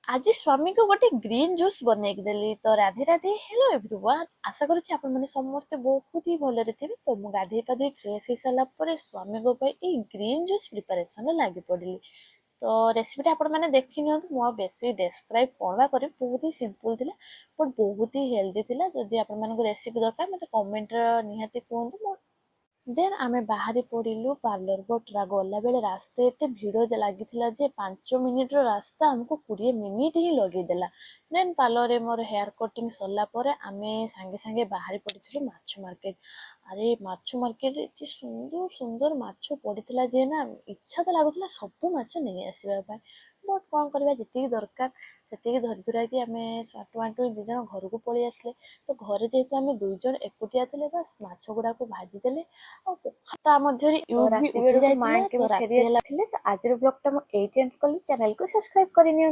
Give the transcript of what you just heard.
आज स्वामी को गोटे ग्रीन जूस बनैक देली तो राधे राधे हेलो एवरीवन आशा करुच्ची आपण माने समस्ते बहुत ही भलरे थे। तो मु गाधे पाधे फ्रेश हो सारा पर स्वामी को ग्रीन जूस प्रिपरेशन लगी पड़ी। तो रेसिपीटा आपण मैंने देखी नि मु बेसी डेस्क्राइब कौन कर बहुत ही सिंपल थी बट बहुत ही हेल्दी थी। जदि आपण मानक रेसिपी दरकार मत कमेंट निहाती कहतु। देन आमे बाहरी पड़िलु पार्लर बट गला बेले रास्ते एते भिड़ लगी जे 5 मिनिट रास्ता आमको 20 मिनिट ही लगेदेला। देन पार्लर रे मोर हेयर कटिंग सरला परे आमे सांगे सांगे बाहरी पड़िथिलु माछ मार्केट। अरे माछ मार्केट एते सुंदर सुंदर माछ पड़िथिला जे ना इच्छा तो लागुथिला सब माछ नहीं आसीबा पाई बट कौन करबा जति दरकार सेतिकी धरी धुरा कि आमे आंटू आंटू दी जन घर को पळी आसले। तो घरे जेहेतु आमे दुई जन एकुटिया थिले बस माछ गुडा को भाजी देले ता मध्यरे तो यूज भी राति उठी बेलू जाइथिला। माँ के तो फेरी राति आसी तो आज ब्लॉग टा एंड कली चैनल को सब्सक्राइब करनी।